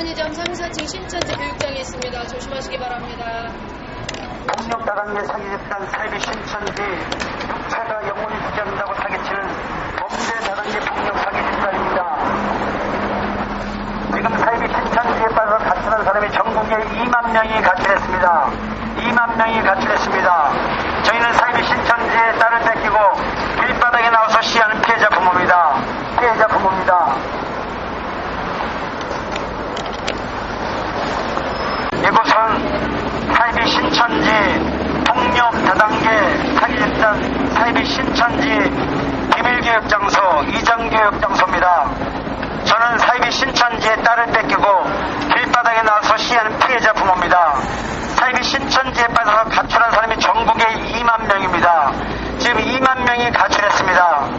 편의점 3, 4층 신천지 교육장에 있습니다. 조심하시기 바랍니다. 폭력 다단계 사기 집단 사이비 신천지 육체가 영원히 두지 않는다고 사기치는 범죄 다단계 폭력 사기 집단입니다. 지금 사이비 신천지에 빠져 가출한 사람이 전국에 2만 명이 가출했습니다. 2만 명이 가출했습니다. 저희는 사이비 신천지에 딸을 뺏기고 길바닥에 나와서 시위하는 피해자 부모입니다. 피해자 부모입니다. 이곳은 사이비 신천지 폭력 다단계 사기 집단 사이비 신천지 비밀교육장소 이장교육장소입니다. 저는 사이비 신천지에 딸을 뺏기고 길바닥에 나와서 시위하는 피해자 부모입니다. 사이비 신천지에 빠져서 가출한 사람이 전국에 2만 명입니다. 지금 2만 명이 가출했습니다.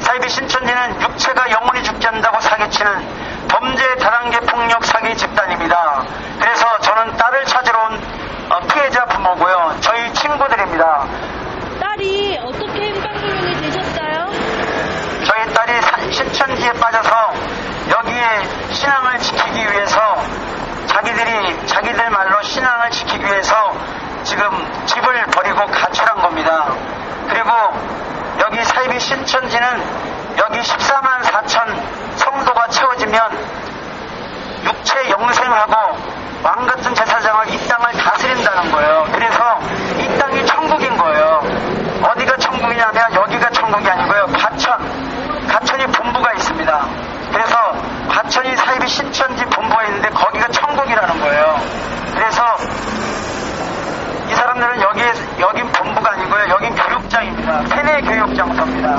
사이비 신천지는 육체가 영원히 죽지 않는다고 사기치는 범죄 다단계 폭력 사기 집단입니다. 그래서 저는 딸을 찾으러 온 피해자 부모고요. 저희 친구들입니다. 딸이 어떻게 행방불명이 되셨어요? 저희 딸이 신천지에 빠져서 여기에 신앙을 지키기 위해서 자기들 말로 신앙을 지키기 위해서 지금 집을 버리고 가출한 겁니다. 그리고 여기 사이비 신천지는 여기 14만 4천 성도가 채워지면 육체 영생하고 왕같은 제사장을 이 땅을 다스린다는 거예요. 그래서 이 땅이 천국인 거예요. 어디가 천국이냐면 여기가 천국이 아니고요. 가천이 본부가 있습니다. 그래서 가천이 사이비 신천지 본부가 있는데 거기가 천국이라는 거예요. 그래서 이 사람들은 여긴 본부가 아니고요. 여긴 교육장입니다. 세뇌교육장소입니다.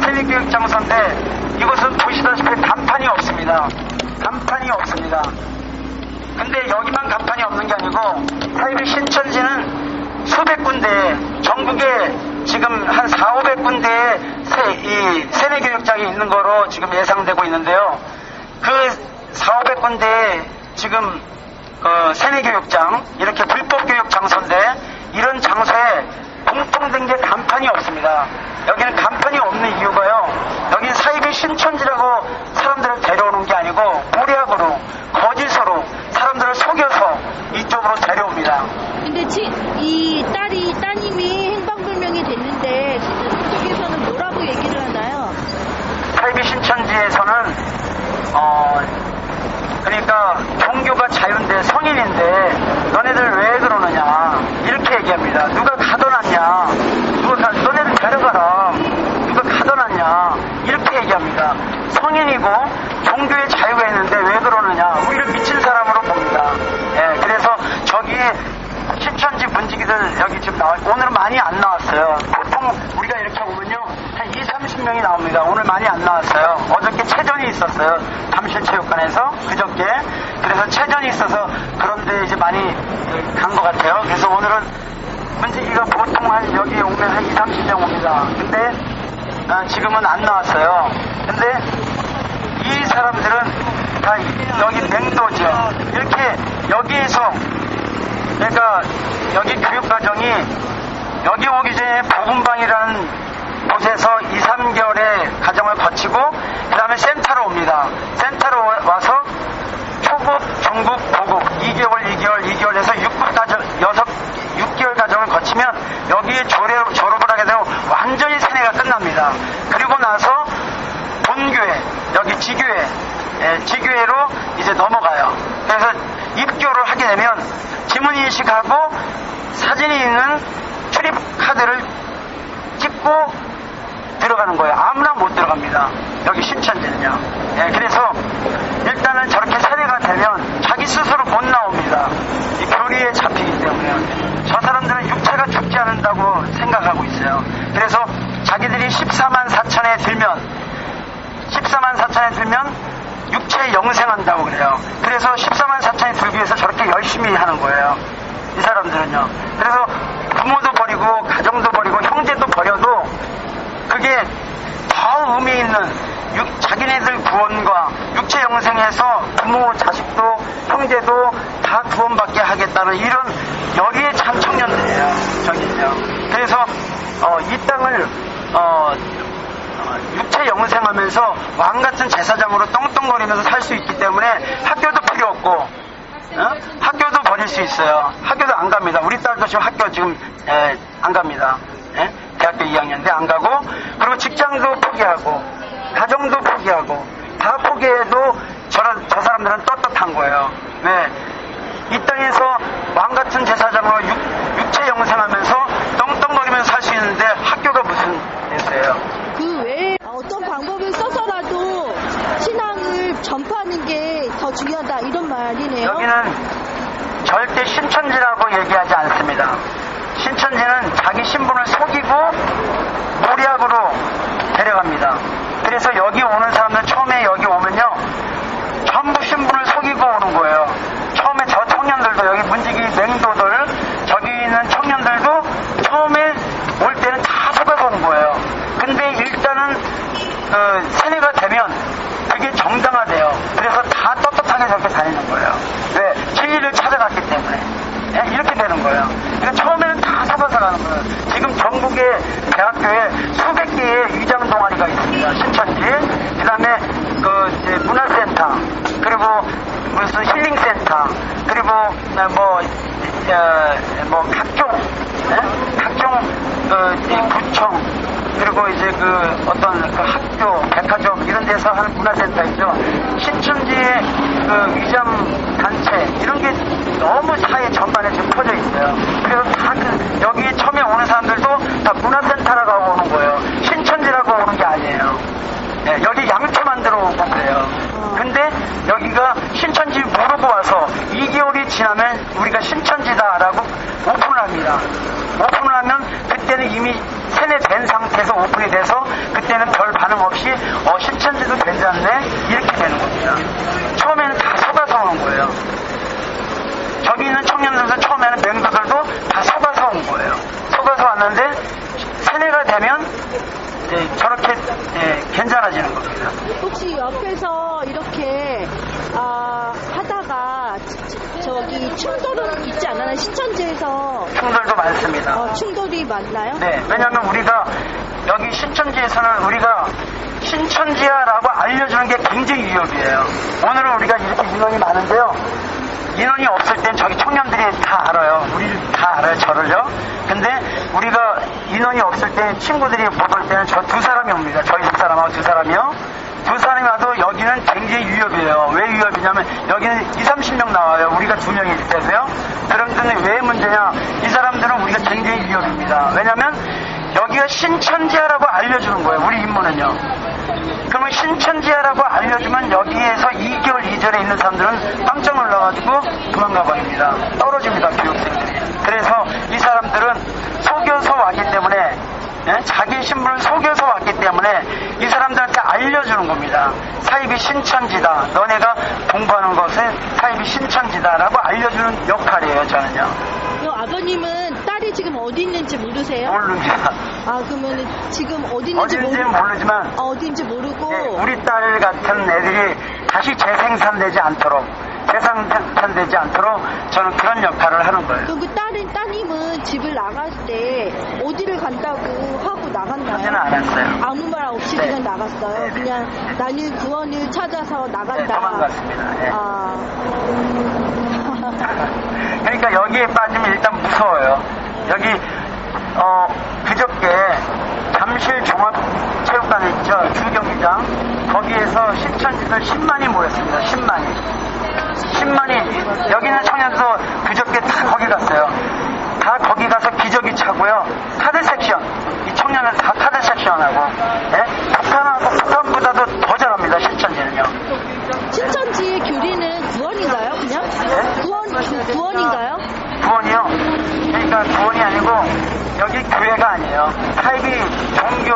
세뇌교육장소인데 이곳은 보시다시피 간판이 없습니다. 간판이 없습니다. 근데 여기만 간판이 없는 게 아니고 사이비 신천지는 수백 군데 전국에 지금 한 4,500군데의 세뇌교육장이 있는 거로 지금 예상되고 있는데요. 그 4,500군데에 지금 세뇌교육장 이렇게 불법교육 장소인데 이런 장소에 공통된 게 간판이 없습니다. 여기는 간판이 없는 이유가요. 여기는 사이비 신천지라고 사람들을 데려오는 게 아니고 모략으로 거짓으로 사람들을 속여서 이쪽으로 데려옵니다. 근데 이 따님이 행방불명이 됐는데 그쪽에서는 뭐라고 얘기를 하나요? 사이비 신천지에서는 그러니까 종교가 자유인데 성인인데 너네들 왜 그러느냐 이렇게 얘기합니다. 누가 가둬놨냐, 너네들 데려가라, 누가 가둬놨냐 이렇게 얘기합니다. 성인이고 종교의 자유가 있는데 왜 그러느냐, 우리를 미친 사람으로 봅니다. 예, 그래서 저기 신천지 문지기들 여기 지금 오늘은 많이 안 나왔어요. 보통 우리가 이렇게 오면요 한 20-30명이 나옵니다. 오늘 많이 안 나왔어요. 어저께 체전이 있었어요. 잠실체육관에서 그저께. 그래서 체전이 있어서 그런데 이제 많이 간 것 같아요. 그래서 오늘은 문지기가 보통 한 여기 오면 한 20-30명 옵니다. 근데 지금은 안 나왔어요. 근데 이 사람들은 다 여기 맹도죠. 이렇게 여기에서 그러니까 여기 교육과정이 여기 오기 전에 복음방이라는 곳에서 2-3개월의 과정을 거치고 그 다음에 센터로 옵니다. 센터로 와서 초급, 중급, 고급 2개월 해서 6개월 과정을 거치면 여기에 졸업을 하게 되면 완전히 세뇌가 끝납니다. 그리고 나서 본교회, 여기 지교회로 이제 넘어가요. 그래서 입교를 하게 되면 지문인식하고 사진이 있는 출입 카드를 찍고 들어가는 거예요. 아무나 못 들어갑니다. 여기 신천지는요. 예, 그래서 일단은 저렇게 세뇌가 되면 자기 스스로 못 나옵니다. 이 교리에 잡히기 때문에. 저 사람들은 육체가 죽지 않는다고 생각하고 있어요. 그래서 자기들이 14만 4천에 들면 육체 영생한다고 그래요. 그래서 14만 4천에 들기 위해서 저렇게 열심히 하는 거예요. 이 사람들은요. 그래서 부모도 버리고 가정도 버리고 형제도 버려도 그게 더 의미 있는 자기네들 구원과 육체 영생에서 부모, 자식도, 형제도 다 구원받게 하겠다는 이런 열의에 찬 청년들이에요. 저기요. 그래서 이 땅을 육체 영생하면서 왕같은 제사장으로 떵떵거리면서 살 수 있기 때문에 학교도 필요 없고 학교도 버릴 수 있어요. 학교도 안 갑니다. 우리 딸도 지금 학교 지금 안 갑니다. 대학교 2학년인데 안 가고, 그리고 직장도 포기하고 가정도 포기하고 다 포기해도 저 사람들은 떳떳한 거예요. 왜? 이 땅에서 왕같은 제사장으로 육체 영생하면서 떵떵거리면서 살 수 있는데 학교가 무슨 대세예요? 그 외에 어떤 방법을 써서라도 신앙을 전파하는 게 더 중요하다 이런 말이네요. 여기는 절대 신천지라고 얘기하지 않습니다. 신천지는 자기 신분을 속이고 모략으로 데려갑니다. 그래서 여기 오는 사람들 처음에 여기 오면요, 전부 신분을 속이고 오는 거예요. 처음에 저 청년들도, 여기 문지기 맹도들, 저기 있는 청년들도 처음에 올 때는 다 속아서 오는 거예요. 근데 일단은 세뇌가 되면 그게 정당화돼요. 그래서 다 떳떳하게 저렇게 다니는 거예요. 왜? 진리를 찾아갔기 때문에. 이렇게 되는 거예요. 그러니까 처음에는 다 속아서 가는 거예요. 지금 전국의 대학교에 수백 개의 위장 동아리가 있습니다. 신천지, 그 다음에 문화센터, 그리고 무슨 힐링센터, 그리고 각종 구청, 그리고 이제 어떤 학교, 백화점 이런 데서 하는 문화센터 있죠. 신천지의 위장 단체 이런 게 너무 사회 전반에 지금 퍼져 있어요. 그래서 다 여기 처음에 오는 사람들도 다 문화센터라고 오는 거예요. 신천지라고 오는 게 아니에요. 여기 양초 만들어 오고 그래요. 근데 여기가 신천지 모르고 와서 2개월이 지나면 우리가 신천지다라고 오픈을 합니다. 오픈을 하면 그때는 이미 세뇌된 상태에서 오픈이 돼서 그때는 별 반응 없이 신천지도 괜찮네 이렇게 되는 겁니다. 처음에는 다 속아서 오는 거예요. 저기 있는 청년들도 처음에는 맹도들도 다 속아서 온 거예요. 속아서 왔는데 세뇌가 되면 저렇게 괜찮아지는 겁니다. 혹시 옆에서 이렇게 하다가 저기 충돌은 있지 않나요? 신천지에서 충돌도 많습니다. 충돌이 많나요? 네, 왜냐하면 우리가 여기 신천지에서는 우리가 신천지야라고 알려주는 게 굉장히 위협이에요. 오늘은 우리가 이렇게 인원이 많은데요, 인원이 없을 땐 저기 청년들이 다 알아요. 우리를 다 알아요, 저를요. 근데 우리가 인원이 없을 때 친구들이 못 올 때는 저 두 사람이 옵니다. 저희 두 사람하고 두 사람이요. 두 사람이 와도 여기는 굉장히 위협이에요. 왜 위협이냐면 여기는 20-30명 나와요. 우리가 2명일 때도요. 그런데 왜 문제냐? 이 사람들은 우리가 굉장히 위협입니다. 왜냐면 여기가 신천지야라고 알려주는 거예요. 우리 임무는요. 그러면 신천지야라고 알려주면 여기에서 2개월 이전에 있는 사람들은 깜짝 놀라가지고 도망가 버립니다. 떨어집니다, 교육생들이. 그래서 이 사람들은 속여서 왔기 때문에, 자기 신분을 속여서 왔기 때문에 이 사람들한테 알려주는 겁니다. 사입이 신천지다. 너네가 공부하는 것은 사입이 신천지다라고 알려주는 역할이에요, 저는요. 아버님은 딸이 지금 어디 있는지 모르세요? 모릅니다. 그러면 지금 어디 있는지 모르지만 어딘지 모르고. 네, 우리 딸 같은 애들이 다시 재생산되지 않도록 저는 그런 역할을 하는 거예요. 그럼 따님은 집을 나갈 때 어디를 간다고 하고 나갔나요? 하지는 않았어요. 아무 말 없이 네. 그냥 나갔어요. 네. 그냥 나는 구원을 찾아서 나간다. 네, 도망갔습니다. 네. 그러니까 여기에 빠지면 일단 무서워요. 여기 그저께 잠실 종합체육관 있죠, 주경기장. 거기에서 신천지들 10만이 모였습니다. 10만이 여기 있는 청년도 그저께 다 거기 갔어요. 다 거기 가서 기저귀 차고요. 카드 섹션, 이 청년은 다 카드 섹션하고, 북한보다도 더 잘합니다, 신천지는요. 신천지의 교리는 구원인가요, 그냥? 네? 구원인가요? 구원이요? 그러니까 구원이 아니고 여기 교회가 아니에요. 사이비 종교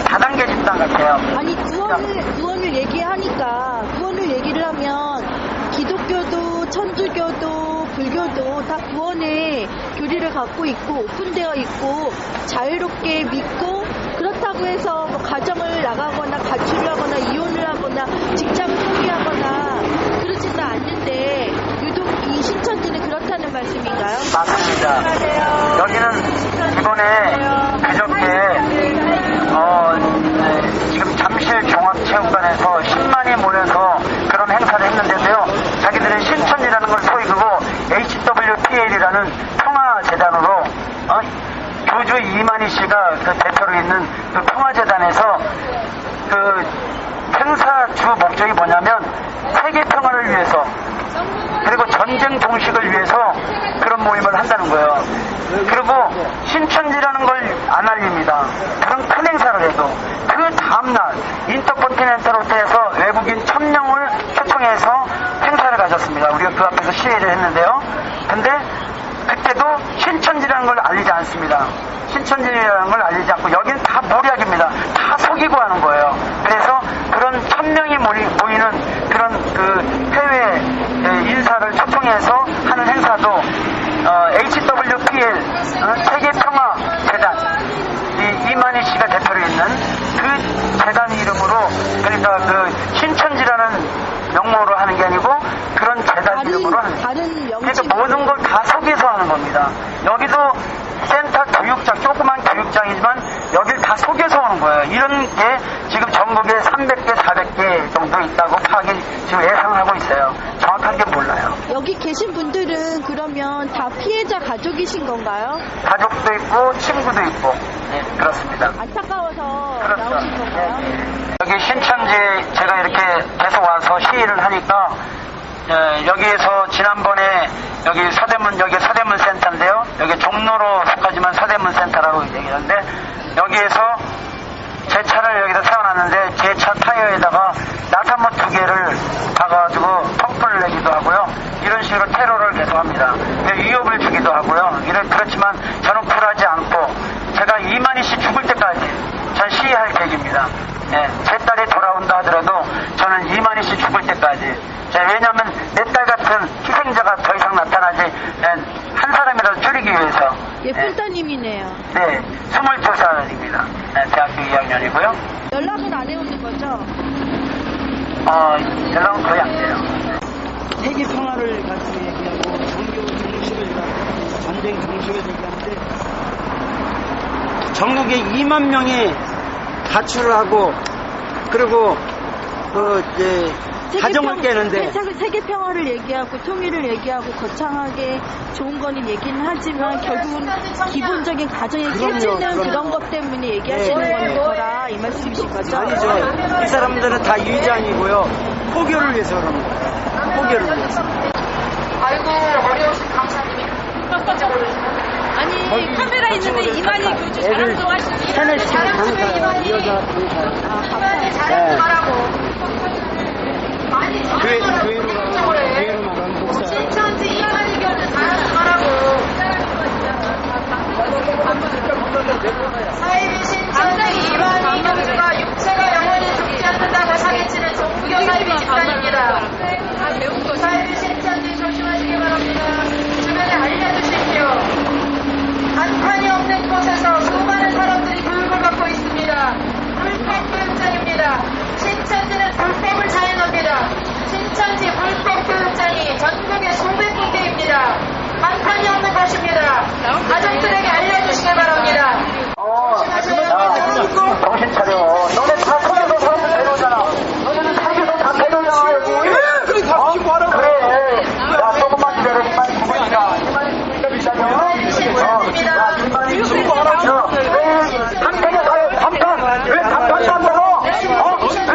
다단계 집단 같아요. 아니 구원을 얘기하니까, 구원을 얘기를 하면 기독교도 천주교도 불교도 다 구원의 교리를 갖고 있고 오픈되어 있고 자유롭게 믿고, 그렇다고 해서 뭐 가정을 나가거나 가출을 하거나 이혼을 하거나 직장을 포기하거나 그러지는 않는데 유독 이 신천지는 그렇다는 말씀인가요? 맞습니다. 여기는 이번에 그저께 지금 그 행사 주 목적이 뭐냐면 세계 평화를 위해서 그리고 전쟁 종식을 위해서 그런 모임을 한다는 거예요. 그리고 신천지라는 걸 안 알립니다. 그런 큰 행사를 해도 그 다음날 인터컨티넨탈 호텔에서 외국인 1000명을 초청해서 행사를 가졌습니다. 우리가 그 앞에서 시위를 했는데요. 근데 그때도 신천지라는 걸 알리지 않습니다. 신천지라는 걸 알리지 않고 여기는 다 모략입니다. 다 속이고 하는 거예요. 그래서 그런 1000명이 모이는 그런 그 해외 인사를 초청해서 하는 행사도 HWPL 세계평화재단 이만희 씨가 대표로 있는 그 재단 이름으로 그러니까 그 신천지라는 명목으로 하는 게 아니고 그런 재단 이름으로 하는 거예요. 그래서 모든 걸 다 속여서 하는 겁니다. 여기도 센터 교육장, 조그만 교육장이지만 여길 다 속여서 오는 거예요. 이런 게 지금 전국에 300개, 400개 정도 있다고 파악이 지금 예상하고 있어요. 정확한 게 몰라요. 여기 계신 분들은 그러면 다 피해자 가족이신 건가요? 가족도 있고 친구도 있고 네, 그렇습니다. 안타까워서 그렇죠. 나오신 건가요? 여기 신천지 제가 이렇게 계속 와서 시위를 하니까 여기에서 지난번에 여기 서대문 센터인데요. 여기 종로로 속하지만 서대문 센터라고 얘기하는데 여기에서 제 차를 여기다 세워놨는데 제 차 타이어에다가 나사못 2개를 박아가지고 펌프를 내기도 하고요. 이런 식으로 테러를 계속합니다. 위협을 주기도 하고요. 그렇지만 저는 굴하지 않고 제가 이만희 씨 죽을 때까지 전 시위할 계획입니다. 예, 제 딸이 돌아온다 하더라도 저는 이만희 씨 죽을 때까지. 왜냐하면 내 딸 같은 희생자가 더 이상 나타나지 한 사람이라도 줄이기 위해서. 예쁜 따님이네요. 네, 22살입니다. 대학교 2학년이고요. 연락은 안 해오는 거죠? 연락은 거의 안 돼요. 세계 평화를 가지고 얘기하고 종교 중식을 얘기하고 전쟁 중식을 얘기하는데 전국에 2만 명이 가출을 하고 그리고 가정을 깨는데 세계 평화를 얘기하고 통일을 얘기하고 거창하게 좋은 거는 얘기는 하지만 결국은 기본적인 가정이 깨지는 그런 것 때문에 얘기하시는 거라 이 말씀이신 거죠? 아니죠. 이 사람들은 다 위장이고요. 포교를 위해서 그런 거예요. 포교를 위해서. 아이고, 어려우신 강사님이. 아니, 카메라 있는데 이만희 교주 자랑도 하시지. 자랑스러운 이만희. 이만희 자랑도 하라고. 교회로 나가는 목사. 신천지 이만희 교주 자랑도 하라고. 사이비 신천지 이만희 교주가 육체가 영원히 죽지 않는다고 사기치는 종교 사이비 집단입니다. 사이비 신천지 조심하시기 바랍니다. 주변에 알려주십시오. 간판이 없는 곳에서 수많은 사람들이 교육을 받고 있습니다. 불법 교육장입니다. 신천지는 불법을 자행합니다. 신천지 불법 교육장이 전국에 수백 군데입니다. 간판이 없는 곳입니다. 가족들에게 알려주시기 바랍니다. 정신 차려. 너네 다 속여서 사람들 데려오잖아. 너네는 사기에서 다 데려오잖아, 여기. 그래. 야, 조금만 기다려. 이만희 죽으니까. 이만희 죽으니까 비싸죠? 이만희 죽고 하라고. 왜 한편에 가요? 한편. 왜 단편도 안 들어? 왜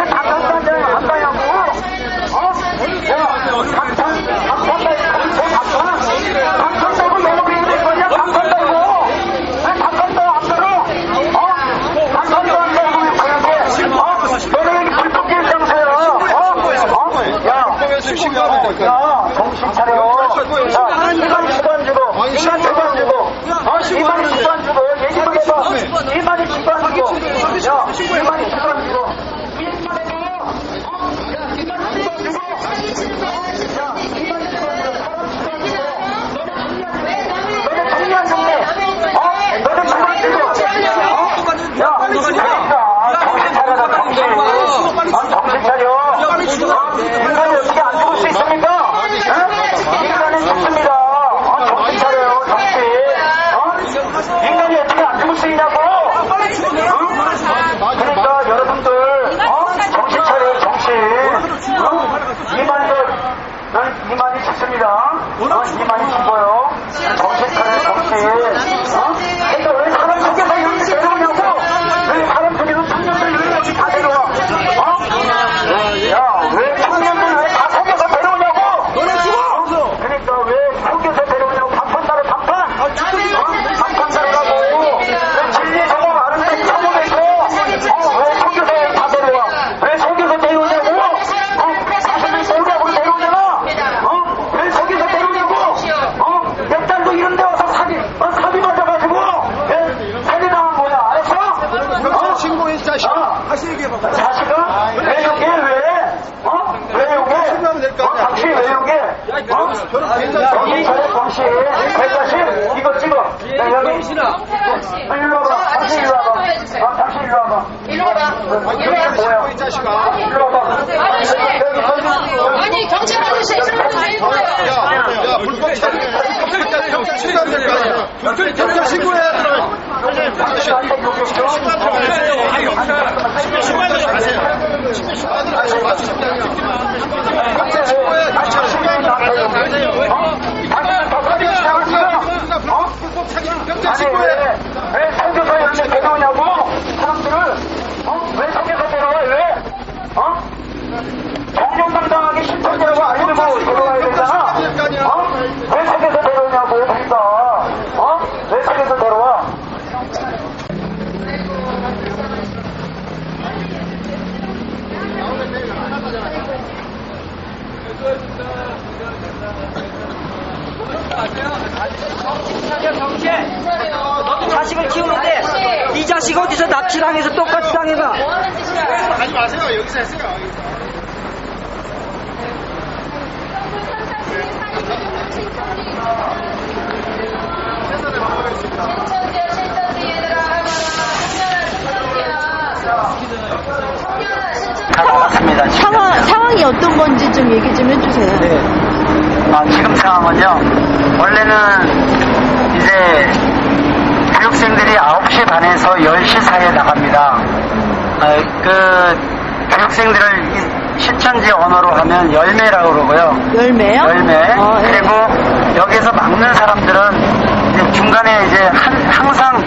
단편도 안 가냐고? 단편 말고 너무 힘든 거냐? 단편 말고. 왜 단편도 안 들어? 단편도 안 들고 그러는데, 너네 여기 불법 교육장소야. 야, 정신 차려. 야, 이만희 주도 안 주고, 이만희 주도 안 주고, 이만희 주도 안 주고, 얘기 좀 해봐. 이만희 주도 안 주고, 야, 이만희 주도 안 주고. 정신 차려. 인간이 어떻게 안 죽을 수 있습니까? 인간은 죽습니다. 정신 차려요, 정신. 인간이 어떻게 안 죽을 수 있냐고. 그러니까 여러분들 정신 차려요, 정신. 이만희 죽습니다. 이만희 죽어요. 정신 차려요, 정신. 그러니까 왜 사람 속에서 이렇게 내려오냐고. 왜 사람 속에서 청년들 이렇게 다 내려와. 여기 정신, 백가신 이거 찍어. 자, 여기. 일로 와봐. 당신 일로 와봐. 당신 일로 와봐. 일로 와봐. 일로 와봐. 이 자식아. 일로 와봐. 아저씨! 아니, 경찰 아저씨, 야, 불법 촬영해. 경찰 신고해야 될 거 아니야. 경찰 신고해야 들어. 왜 성교사 이렇게 데려오냐고? 사람들을 왜 성교사 데려와? 왜? 정정당당하게 신천지라고 알리고 데려와야 되잖아. 왜 성교사 데려오냐고 우리가? 왜 성교사 데려와? 너도 자식을 키우는데 이 자식 어디서 납치당해서 똑같이 당해봐. 뭐하는 짓이야? 하지 마세요. 여기서 했어요. 신천지 얘들아, 해봐라. 다 나왔습니다. 상황이 어떤 건지 좀 얘기 좀 해주세요. 지금 상황은요, 원래는 이제 교육생들이 9시 반에서 10시 사이에 나갑니다. 교육생들을 신천지 언어로 하면 열매라고 그러고요. 열매요? 열매. 예. 그리고 여기서 막는 사람들은 이제 중간에 이제 항상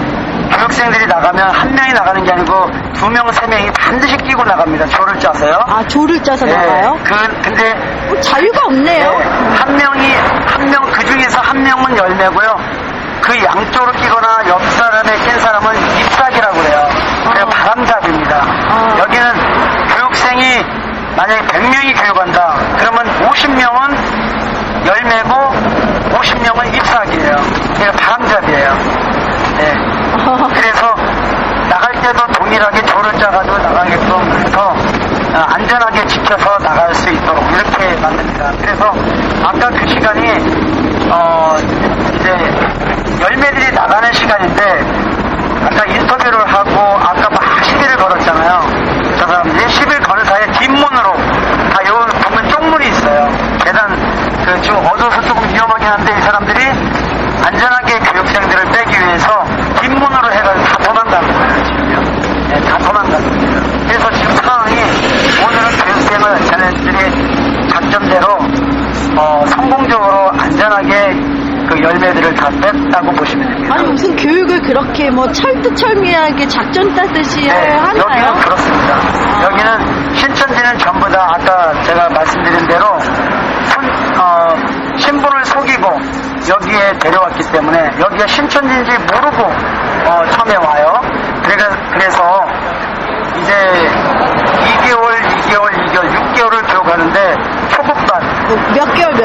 교육생들이 나가면 한 명이 나가는 게 아니고 2명, 3명이 반드시 끼고 나갑니다. 조를 짜서요. 아, 조를 짜서 나가요? 근데 자유가 없네요. 그 중에서 한 명은 열매고요. 그 양쪽으로 끼거나 옆 사람에 낀 사람은 잎사귀라고 그래요. 그래서 바람잡이입니다. 여기는 교육생이 만약에 100명이 교육한다. 그러면 50명은 열매고 50명은 잎사귀예요. 그러니까 바람잡이에요. 그래서 나갈 때도 동일하게 조를 짜가지고 나가게끔 해서 안전하게 지켜서 나갈 수 있도록 이렇게 만듭니다. 그래서 아까 그 시간이 이제 열매들이 나가는 시간인데 아까 인터뷰를 하고 아까 막 시비를 걸었잖아요. 저 사람들이 시비를 거는 사이에 뒷문으로 다 여기 보면 쪽문이 있어요. 계단 지금 어두워서 조금 위험하긴 한데 이 사람들이 안전하게 교육생들을 빼기 위해서 뒷문으로 해가지고 다 도망가는 거예요, 지금요. 다 도망가는 거예요. 그래서 지금 상황이 오늘은 교육생을 자네들이 작전대로 성공적으로 안전하게 그 열매들을 다 뺐다고 보시면 됩니다. 아니, 무슨 교육을 그렇게 뭐 철두철미하게 작전 따듯이 하나요? 여기는 그렇습니다. 여기는 신천지는 전부 다 아까 제가 말씀드린 대로 신분을 속이고 여기에 데려왔기 때문에 여기가 신천지인지 모르고 처음에 와요. 그래서 이제 2개월, 6개월을 교육하는데 초급반. 몇 개월이요?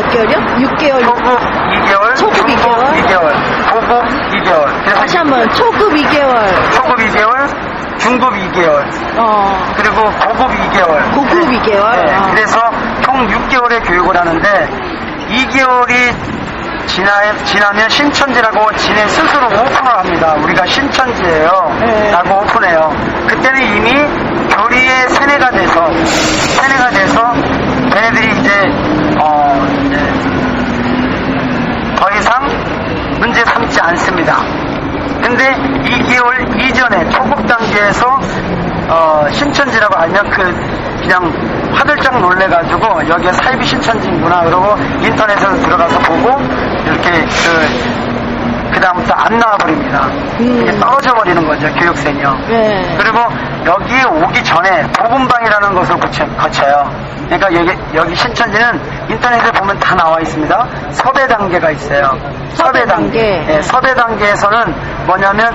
6개월. 초급 2개월, 초급 중급 2개월? 2개월, 고급 2개월. 그래서 다시 한번, 초급 2개월. 초급 2개월, 중급 2개월, 그리고 고급 2개월. 고급 2개월? 네, 그래서 총 6개월의 교육을 하는데 2개월이 지나면 신천지라고 지네 스스로 오픈을 합니다. 우리가 신천지예요. 네. 라고 오픈해요. 그때는 이미 교리에 세뇌가 돼서 걔네들이 이제 더 이상 문제 삼지 않습니다. 근데 2개월 이전에 초급 단계에서 신천지라고 알면 그냥 화들짝 놀래가지고 여기에 사이비 신천지인구나 그러고 인터넷에 들어가서 보고 이렇게 그 다음부터 안 나와버립니다. 이게 떨어져 버리는 거죠, 교육생이요. 네. 그리고 여기에 오기 전에 복음방이라는 것을 거쳐요. 그러니까 여기 신천지는 인터넷에 보면 다 나와 있습니다. 섭외 단계가 있어요. 섭외 단계. 네, 섭외 단계에서는 뭐냐면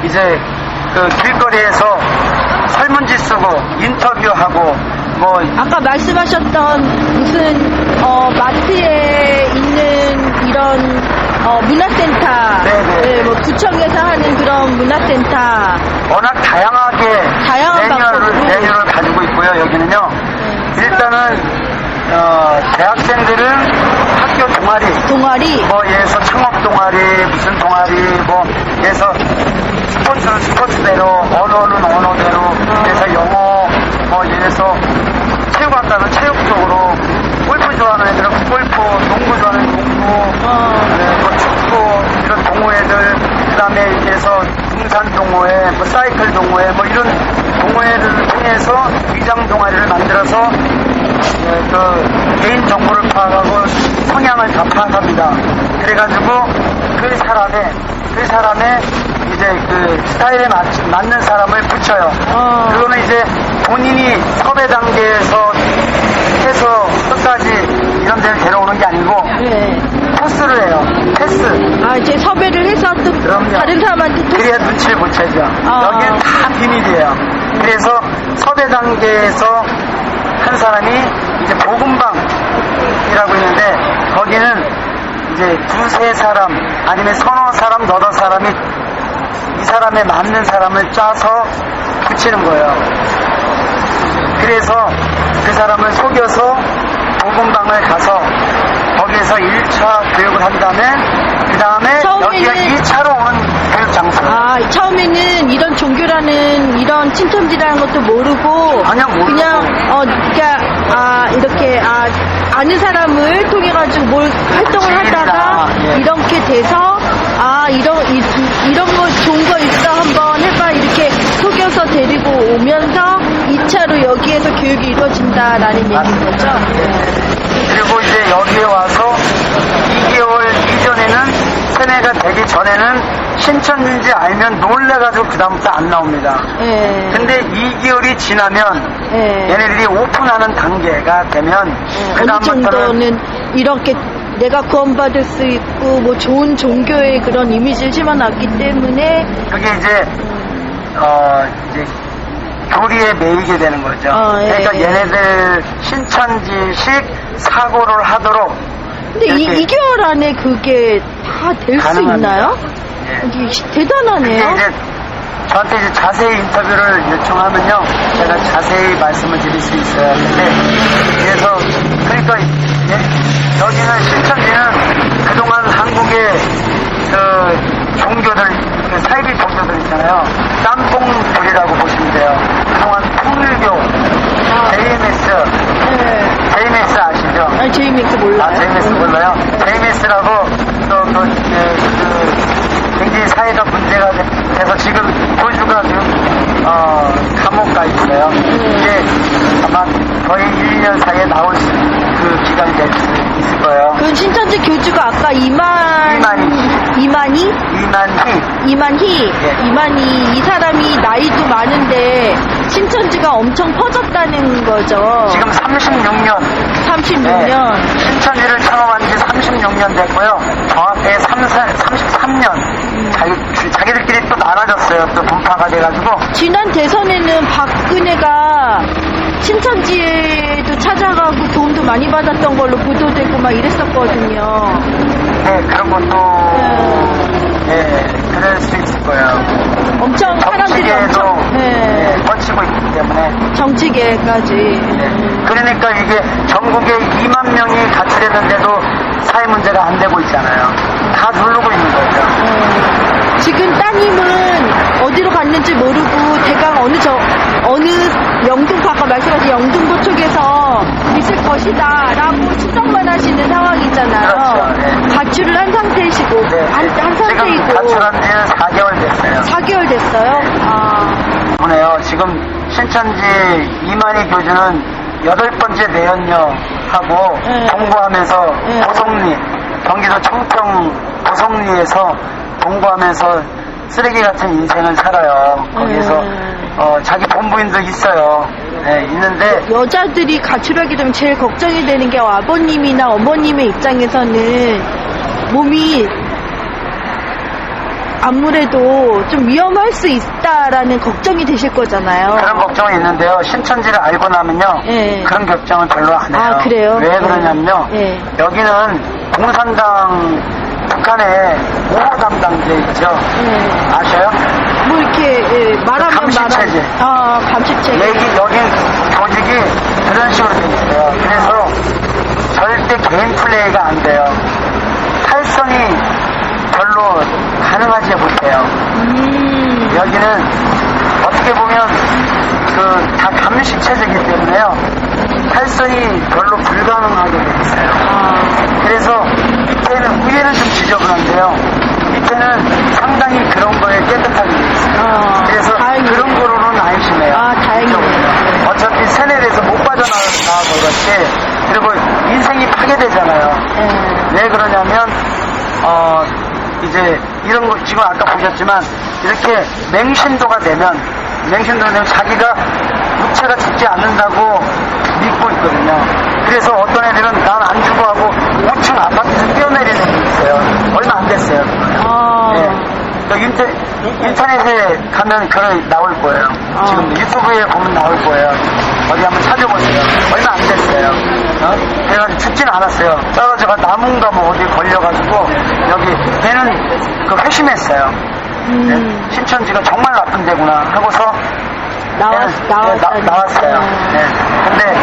이제 그 길거리에서 설문지 쓰고 인터뷰하고 뭐 아까 말씀하셨던 무슨 마트에 있는 이런 문화센터, 네네. 네, 뭐 구청에서 하는 그런 문화센터. 워낙 다양하게 다양한 방법으로. 메뉴를 가지고 있고요. 여기는요. 일단은 대학생들은 학교 동아리. 동아리. 뭐, 예에서 창업 동아리, 무슨 동아리, 뭐, 예에서 스포츠는 스포츠대로, 언어는 언어대로, 예에서 영어, 뭐, 예에서 체육학 가면 체육 쪽으로, 골프 좋아하는 애들은 골프, 농구 좋아하는 농구, 네, 뭐 축구, 이런 동호회들, 그 다음에 여기에서 등산 동호회, 뭐 사이클 동호회, 뭐 이런 동호회들을 통해서 위장 동아리를 만들어서 예, 그 개인 정보를 파악하고 성향을 다 파악합니다. 그래가지고 그 사람의 이제 그 스타일에 맞는 사람을 붙여요. 그거는 이제 본인이 섭외 단계에서 해서 끝까지 이런 데를 데려오는 게 아니고 네. 패스를 해요. 패스. 아, 이제 섭외를 해서 또 그럼요. 다른 사람한테 또. 그래야 눈치를 못 채죠. 여기는 다 비밀이에요. 그래서 섭외 단계에서 한 사람이 이제 복음방이라고 있는데 거기는 이제 두세 사람 아니면 서너 사람 너댓 사람이 이 사람에 맞는 사람을 짜서 붙이는 거예요. 그래서 그 사람을 속여서 복음방을 가서 거기에서 1차 교육을 한 다음에 여기가 2차로 오는 교육 장소예요. 아, 처음에는 이런 종교라는 이런 친천지라는 것도 모르고 전혀 모르고. 그냥 그러니까 이렇게 아는 사람을 통해 가지고 뭘 활동을 지인이다. 하다가 예. 이렇게 돼서 이런 거 좋은 거 있어 한번 해봐 이렇게 속여서 데리고 오면서 2차로 여기에서 교육이 이루어진다라는 얘기인 거죠. 그리고 이제 여기에 와서 2개월 이전에는 세뇌가 되기 전에는 신천지인지 알면 놀래가지고 그 다음부터 안 나옵니다. 예. 근데 2개월이 지나면 예. 얘네들이 오픈하는 단계가 되면 그 어느 다음부터는 정도는 이렇게 내가 구원받을 수 있고 뭐 좋은 종교의 그런 이미지를 심어놨기 때문에 그게 이제 교리에 매이게 되는 거죠. 예, 그러니까 예. 얘네들 신천지식 사고를 하도록 근데 이렇게 2개월 안에 그게 다 될 수 가능합니다. 있나요? 예. 이게 대단하네요. 이제 저한테 이제 자세히 인터뷰를 요청하면요, 제가 자세히 말씀을 드릴 수 있어요. 근데 그래서 그러니까 여기는 신천지는 그동안 한국의 그 종교들, 그 사이비 종교들 있잖아요. 짬뽕들이라고 보시면 돼요. 그동안 통일교, JMS, 네. JMS 아시죠? 아니, JMX 몰라요. JMS 몰라요? JMS라고 굉장히 사회가 문제가 돼서 지금 도주가 지금 감옥 가 있어요. 이제 아마 거의 1년 사이에 나올 그 기간이 있을 거예요. 그 신천지 교주가 아까 이만희 이 사람이 나이도 많은데 신천지가 엄청 퍼졌다는 거죠. 지금 36년. 36년. 신천지를 창업한 지 36년 됐고요. 정확하게 33년. 자기들끼리 또 나눠졌어요. 또 분파가 돼가지고. 지난 대선에는 박근혜가 신천지에도 찾아가고 도움도 많이 받았던 걸로 보도되고 막 이랬었거든요. 네, 그런 것도. 네, 그럴 수 있을 거예요. 엄청 사람들이 엄청 뻗치고 있기 때문에. 정치계까지. 그러니까 이게 전국에 2만 명이 가출했는데도 사회 문제가 안 되고 있잖아요. 다 누르고 있는 거죠. 지금 따님은 어디로 갔는지 모르고 대강 어느 영등포 아까 말씀하신 영등포 쪽에서 있을 것이다 라고 추정만 하시는 상황이잖아요. 그렇죠. 네. 가출을 한 상태이시고 한 지금 상태이고 가출한 지는 4개월 됐어요. 4개월 됐어요? 보네요. 지금 신천지 이만희 교주는 8번째 내연녀하고 동거하면서 보성리, 경기도 청평 보성리에서 동거하면서 쓰레기 같은 인생을 살아요. 거기서 자기 본부인도 있어요. 네, 있는데 여자들이 가출하게 되면 제일 걱정이 되는 게 아버님이나 어머님의 입장에서는 몸이 아무래도 좀 위험할 수 있다라는 걱정이 되실 거잖아요. 그런 걱정은 있는데요. 신천지를 알고 나면요. 예. 그런 걱정은 별로 안 해요. 아, 그래요? 왜 그러냐면요. 예. 여기는 공산당 북한의 보호 담당제 있죠. 아셔요? 뭐 이렇게 말하면 감시체제. 감시체제. 여긴 조직이 그런 식으로 돼 있어요. 그래서 절대 개인 플레이가 안 돼요. 탈선이 별로 가능하지 못해요. 여기는 어떻게 보면 다 감식 체제이기 때문에요. 탈선이 별로 불가능하게 돼 있어요. 그래서 밑에는 위에는 좀 지저분한데요. 밑에는 상당히 그런 거에 깨끗하게 돼 있어요. 그래서 다행이네요. 그런 거로는 안심해요. 다행이네요. 어차피 세뇌에서 못 빠져나와서 그렇지. 그리고 인생이 파괴되잖아요. 왜 그러냐면 이제 이런 거 지금 아까 보셨지만 이렇게 맹신도가 되면 자기가 육체가 죽지 않는다고 믿고 있거든요. 그래서 어떤 애들은 난 안 죽어 하고 5층 아파트에서 뛰어내리는 애들이 있어요. 얼마 안 됐어요. 인터넷에 가면 그런 나올 거예요. 지금 유튜브에 보면 나올 거예요. 어디 한번 찾아보세요. 얼마 안 됐어요. 그래가지고 죽진 않았어요. 떨어져가 나무인가 뭐 어디 걸려가지고 여기 걔는 회심했어요. 신천지가 정말 나쁜 데구나 하고서 나왔어요. 근데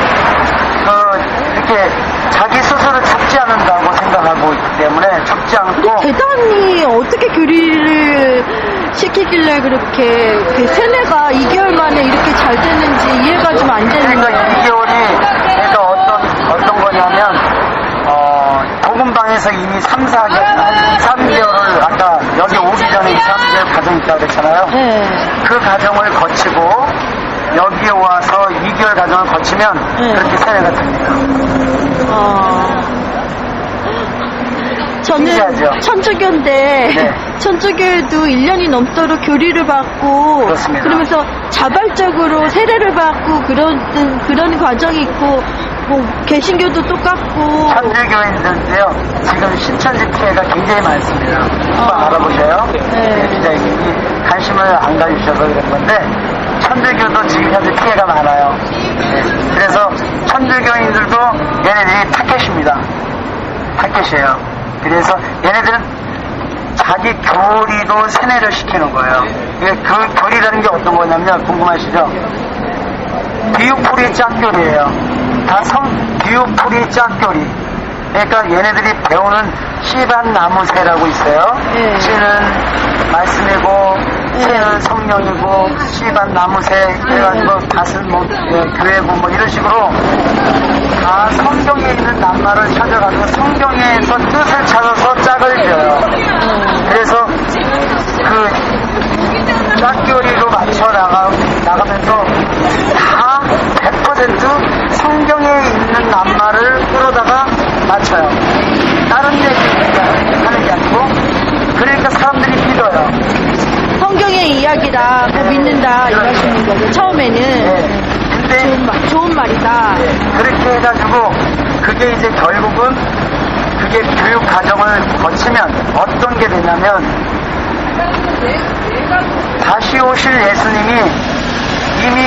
이렇게 자기 스스로 죽지 않는다고 생각하고 있기 때문에 죽지 않고. 대단히 어떻게 교리를 시키길래 그렇게 그 세뇌가 2개월 만에 이렇게 잘 되는지 이해가 좀 안 되는 그러니까 거예요. 2개월이 그러니까 어떤 거냐면 복음방에서 이미 3개월을 아까 여기 오기 전에 2, 3개월 과정이 있다고 그랬잖아요. 그 과정을 거치고 여기에 와서 2개월 과정을 거치면 그렇게 세뇌가 됩니다. 저는 신기하죠? 천주교인데 천주교에도 1년이 넘도록 교리를 받고 그렇습니다. 그러면서 자발적으로 세례를 받고 그런 과정이 있고 뭐 개신교도 똑같고 천주교인들도요 지금 신천지 피해가 굉장히 많습니다. 한번 알아보셔요. 기자님이 관심을 안 가주셔서 그런 건데 천주교도 지금 현재 피해가 많아요. 그래서 천주교인들도 얘네들이 타켓입니다. 타켓이에요. 그래서 얘네들은 자기 교리도 세뇌를 시키는 거예요. 그 교리라는 게 어떤 거냐면 궁금하시죠? 디오풀이 짝교리예요. 디오풀이 짝교리. 그러니까 얘네들이 배우는 씨반나무새라고 있어요. 씨는 말씀이고 새는 성령이고 씨반나무새 그래가지고 밭은 교회고 뭐 이런 식으로 다 성경에 있는 낱말을 찾아가지고 성경에서 뜻을 찾아서 짝을 져요. 그래서 그 짝교리로 맞춰 나가면서 다 100% 성경에 있는 낱말을 끌어다가 맞춰요. 다른 얘기 하는 게 아니고 그러니까 사람들이 믿어요. 성경의 이야기라고 믿는다 이 말씀인 거죠. 처음에는 근데 좋은 말이다. 그렇게 해가지고 그게 이제 결국은 그게 교육 과정을 거치면 어떤 게 되냐면 다시 오실 예수님이 이미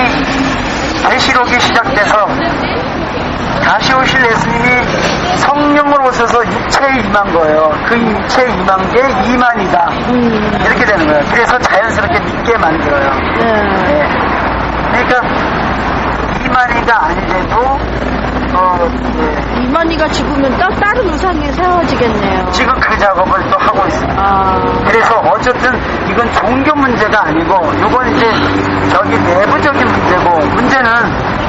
계시록이 시작돼서 다시 오실 예수님이 성령으로 오셔서 육체에 임한 거예요. 그 육체에 임한 게 이만이다. 이렇게 되는 거예요. 그래서 자연스럽게 믿게 만들어요. 그러니까 이만이가 아니래도 이만희가 죽으면 또 다른 우상이 세워지겠네요. 지금 그 작업을 또 하고 있습니다. 그래서 어쨌든 이건 종교 문제가 아니고 이건 이제 저기 내부적인 문제고 문제는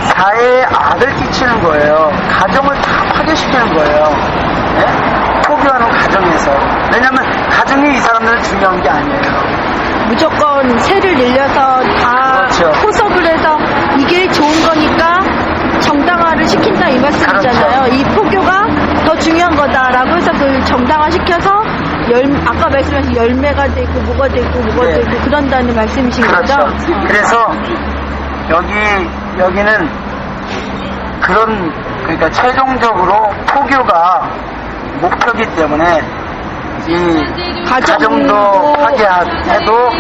사회에 악을 끼치는 거예요. 가정을 다 파괴시키는 거예요. 포교하는 가정에서. 왜냐면 가정이 이 사람들은 중요한 게 아니에요. 무조건 세를 늘려서 다 그렇죠. 포섭을 해서 이게 좋은 거니까 정당화를 시킨다 이 말씀이잖아요. 그렇죠. 이 포교가 더 중요한 거다라고 해서 그걸 정당화시켜서 아까 말씀하신 열매가 되고 뭐가 되고 되고 그런다는 말씀이신 그렇죠. 거죠? 그래서 여기는 그러니까 최종적으로 포교가 목표이기 때문에 이 가정도 파괴해도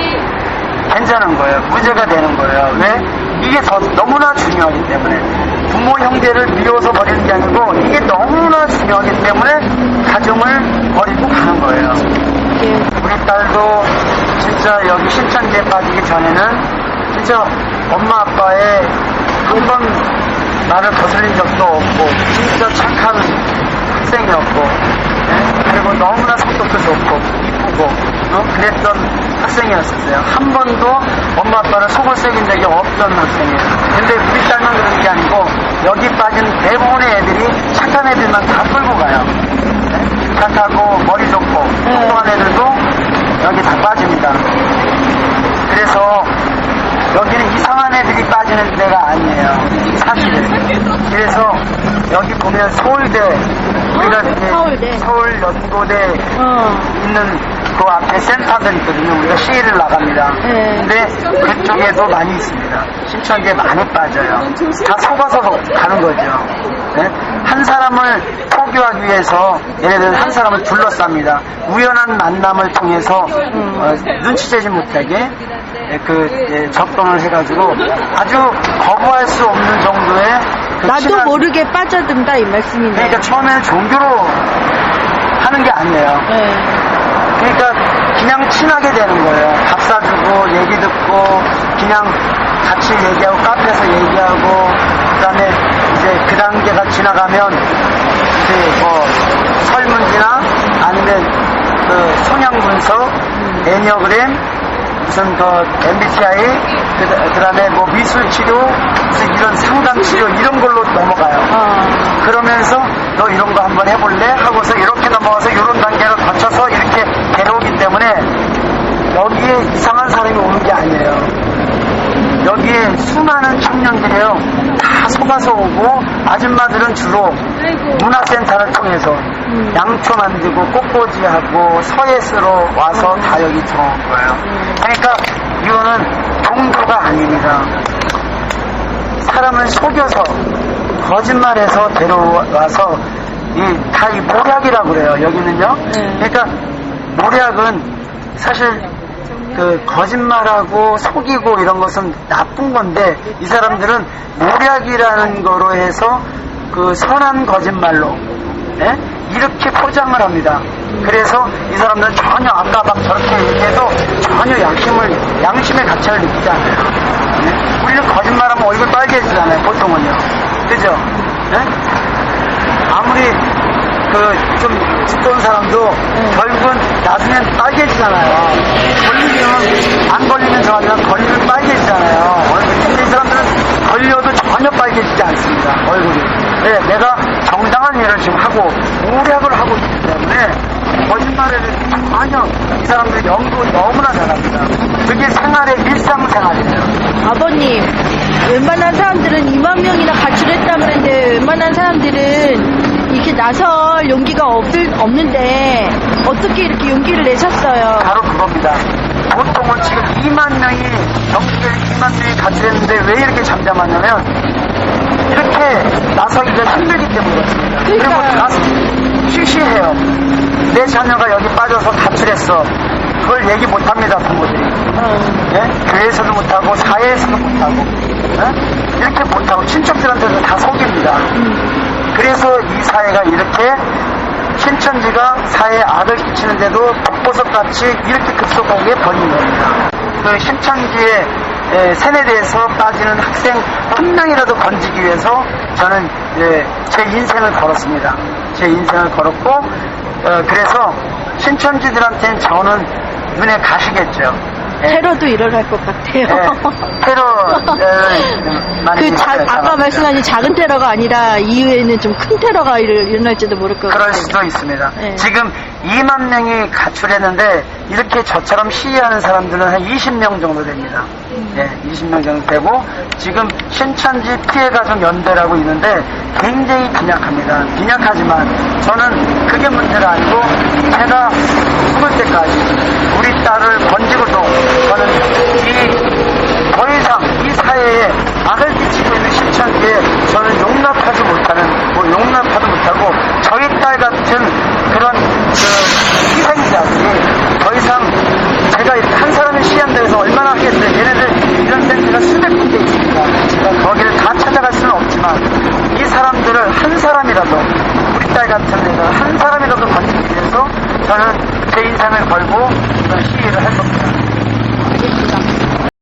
괜찮은 거예요. 무죄가 되는 거예요. 왜? 이게 너무나 중요하기 때문에 부모 형제를 미워서 버리는 게 아니고 이게 너무나 중요하기 때문에 가정을 버리고 가는 거예요. 우리 딸도 진짜 여기 신천지에 빠지기 전에는 진짜 엄마 아빠의 한 번 나를 거슬린 적도 없고 진짜 착한 학생이었고, 그리고 너무나 성격도 좋고 이쁘고 그랬던 학생이었어요. 한 번도 엄마 아빠를 속을 새긴 적이 없던 학생이에요. 근데 우리 딸만 그런 게 아니고 여기 빠진 대부분의 애들이 착한 애들만 다 끌고 가요. 착하고 머리 좋고 뚱뚱한 애들도 여기 다 빠집니다. 그래서 여기는 이상한 애들이 빠지는 데가 아니에요. 사실은. 그래서 여기 보면 서울대, 우리가 서울 연고대 있는 그 앞에 센터들 있거든요. 우리가 시위를 나갑니다. 근데 그쪽에도 많이 있습니다. 신천지에 많이 빠져요. 다 속아서 가는 거죠. 네? 한 사람을 포교하기 위해서 얘네들은 한 사람을 둘러쌉니다. 우연한 만남을 통해서 눈치채지 못하게 접근을 해가지고 아주 거부할 수 없는 정도의 나도 모르게 빠져든다 이 말씀이네요. 그러니까 처음에는 종교로 하는 게 아니에요. 그러니까 그냥 친하게 되는 거예요. 밥 사주고 얘기 듣고 그냥 같이 얘기하고 카페에서 얘기하고 그다음에 이제 그 단계가 지나가면 이제 뭐 설문지나 아니면 그 성향 분석, 애니어그램 무슨 그 MBTI 그다음에 뭐 미술 치료 무슨 이런 상담 치료 이런 걸로 넘어가요. 그러면서 너 이런 거 한번 해볼래? 하고서 이렇게 넘어가서 이런 단계를 거쳐서 이렇게 데려오기 때문에 여기에 이상한 사람이 오는 게 아니에요. 여기에 수많은 청년들이요 다 속아서 오고 아줌마들은 주로 문화센터를 통해서 양초 만들고 꽃꽂이하고 서예 쓰러 와서 다 여기 들어온 거예요. 그러니까 이거는 종교가 아닙니다. 사람을 속여서 거짓말해서 데려와서 다 이 모략이라고 그래요. 여기는요. 그러니까 모략은 사실 그 거짓말하고 속이고 이런 것은 나쁜 건데 이 사람들은 모략이라는 거로 해서 그 선한 거짓말로 이렇게 포장을 합니다. 그래서 이 사람들은 전혀 아까 막 저렇게 얘기해도 전혀 양심의 가책을 느끼지 않아요. 우리는 거짓말하면 얼굴 빨개지잖아요. 보통은요. 그죠? 아무리 좀 두꺼운 사람도 결국은 나중엔 빨개지잖아요. 걸리면 안 걸리면 좋아하지만 걸리면 빨개지잖아요. 근데 이 사람들은 걸려도 전혀 빨개지지 않습니다. 얼굴이. 네, 내가 정당한 일을 지금 하고 모략을 하고 있기 때문에 거짓말을 전혀 이 사람들 연구 너무나 잘합니다. 그게 생활의 일상생활이에요. 아버님, 웬만한 사람들은 2만 명이나 가출했다 그랬는데 웬만한 사람들은 이렇게 나설 용기가 없는데 어떻게 이렇게 용기를 내셨어요? 바로 그겁니다. 보통은 지금 2만 명이 경기를 2만 명이 가출했는데 왜 이렇게 잠잠하냐면 이렇게 나서기가 힘들기 때문에 그렇습니다. 그리고 다 쉬쉬해요. 내 자녀가 여기 빠져서 가출했어. 그걸 얘기 못합니다. 부모들이. 교회에서도 못하고 사회에서도 못하고 이렇게 못하고 친척들한테도 다 속입니다. 그래서 이 사회가 이렇게 신천지가 사회에 악을 끼치는데도 독보석같이 이렇게 급속하게 번진 겁니다. 그 신천지의 세뇌대에서 빠지는 학생 한 명이라도 건지기 위해서 저는 제 인생을 걸었습니다. 제 인생을 걸었고 그래서 신천지들한테는 저는 눈에 가시겠죠. 테러도 일어날 것 같아요. 테러 많이 아까 말씀하신 작은 테러가 아니라 이후에는 좀 큰 테러가 일어날지도 모를 것 같아요. 그럴 수도 있습니다. 지금 2만 명이 가출했는데 이렇게 저처럼 시위하는 사람들은 한 20명 정도 됩니다. 20명 정도 되고 지금 신천지 피해가족 연대라고 있는데 굉장히 빈약합니다. 빈약하지만 저는 그게 문제가 아니고 제가 죽을 때까지 우리 딸을 건지고도 저는 더 이상 이 사회에 악을 끼치고 있는 신천지에 저는 용납하지 못하고 저희 딸 같은 그런 희생자들이 더 이상 제가 한 사람의 시한다 해서 얼마나 하겠어요. 얘네들 이런 센터가 수백 군데 있습니다. 제가 거기를 다 찾아갈 수는 없지만 이 사람들을 한 사람이라도 우리 딸 같은 애가 한 사람이라도 건지기 위해서 저는 제 인생을 걸고 이런 시위를 할 겁니다.